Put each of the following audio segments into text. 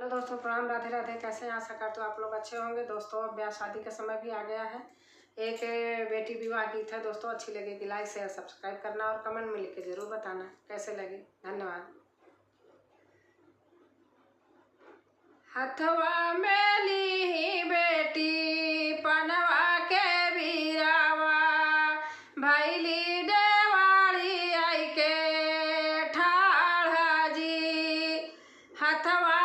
Hello दोस्तों, प्रणाम, राधे राधे। कैसे हैं? आशा करते हो आप लोग अच्छे होंगे। दोस्तों, ब्याह शादी का समय भी आ गया है। एक बेटी विवाह गीत है दोस्तों, अच्छी लगेगी लाइक शेयर सब्सक्राइब करना और कमेंट में लिख के जरूर बताना कैसे लगी। धन्यवाद। हथवा में ली बेटी पनवा के बीरावा, भैली देवाड़ी आई के ठाढ़ा जी। हथवा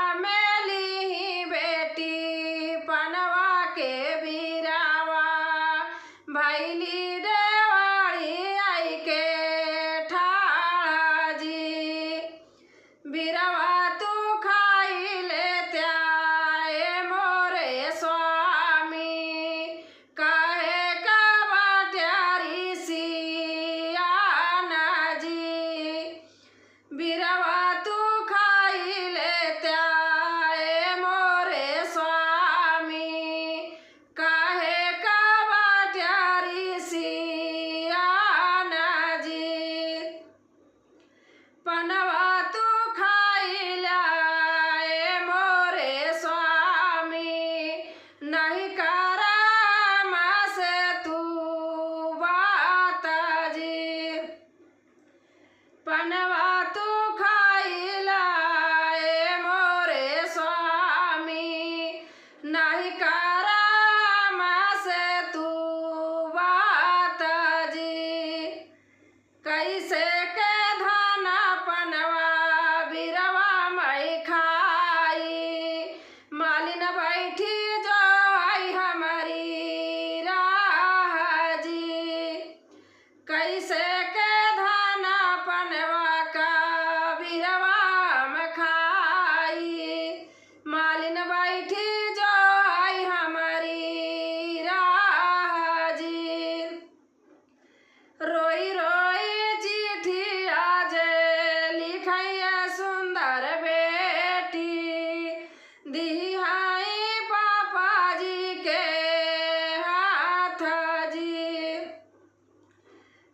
भैली देवाड़ी आई के ठाढ़ा जी। बिरवा तू खाई ले त्याए मोरे स्वामी, कहे का बाट्यारी सियाना जी। बिरवा तू खाई ले त्याए मोरे स्वामी, कहे का पनवा तू खाई लाए मोरे स्वामी, नहीं कराम से तू बात जी। पनवा तू खाई लाए मोरे स्वामी, नहीं कराम से तू बात जी। कैसे मालिन बैठी जो आई हमारी राह जी। कैसे के धाना पनवा का बिरवा में खाई, मालिन बैठी जो आई हमारी राह जी। रोई रोई चिट्ठी आज लिखैया सुंदर बेटी, दिहाई पापा जी के हाथ जी।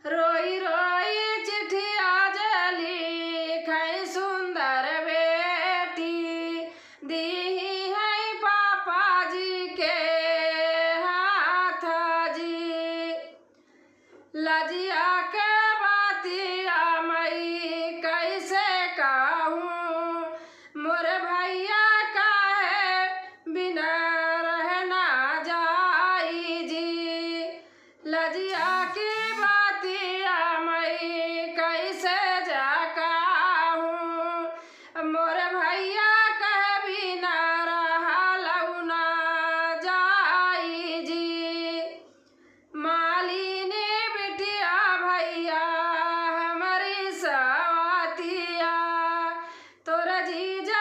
रोई रोई चिट्ठी आज लिखै सुंदर बेटी, दिहाई पापा जी के हाथ जी। लजिया के बातिया मई कैसे कहूँ, मोर भैया बिना रहना जाई जी। लजिया की बातिया मई कैसे जा कहूँ, मोर भैया कह बिना रहा लौना जाई जी। मालिनी बिटिया भैया हमारी सवातिया, तोरा जीजा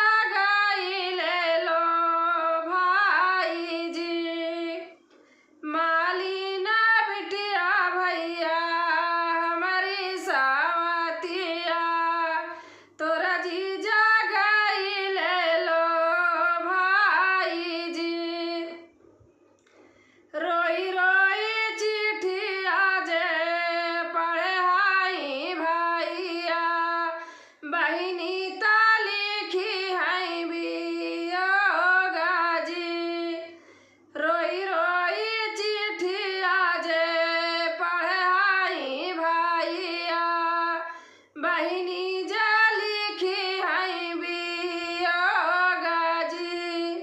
बहिनी जा लिखी है बियोगा जी।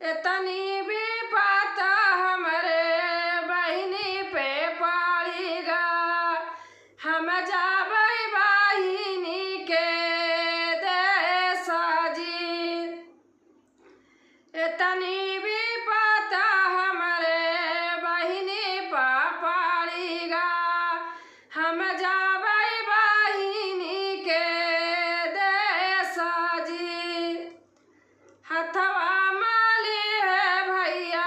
इतनी भी पता हमरे बहिनी पे पड़ेगा, हम जाबै बहिनी के देसा जी। इतनी भी पता हमरे बहिनी पे पड़ेगा, हम जाबै हथवा माली है भैया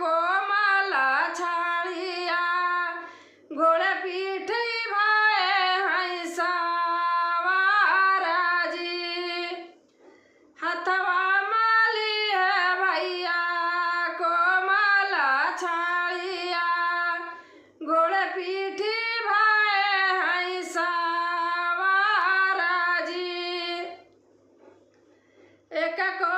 कोमला छाड़िया, घोड़े पीठी भाई हैं सवारा जी। हथवा माली है भैया कोमला छाड़िया, घोड़े पीठी भाई हैं सवारा जी। एक को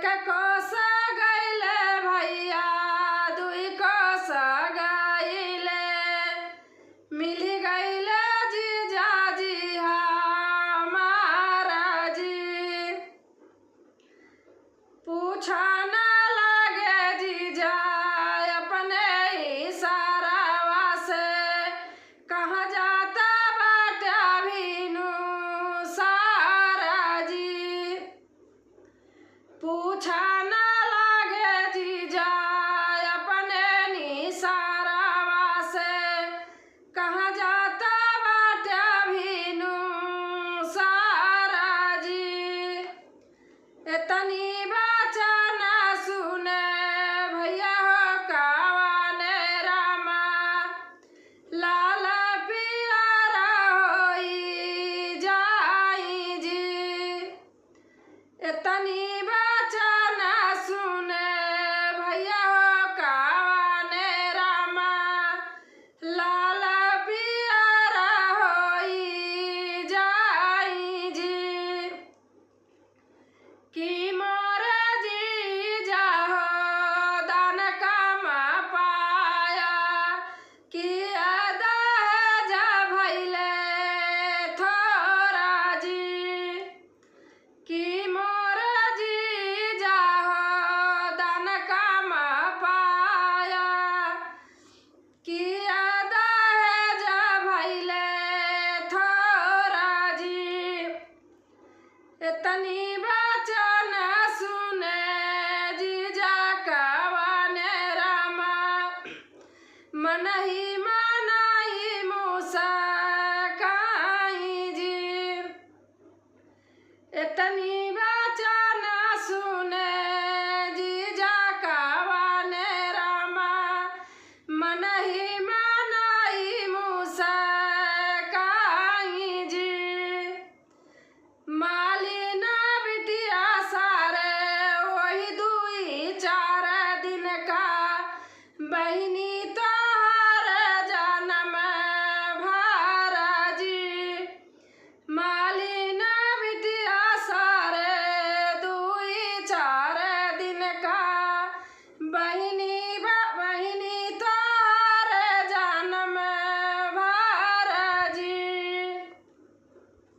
एक कोस गईले भैया दुई कोस गईले मिली गईले जीजाजी हमारा जी पूछा न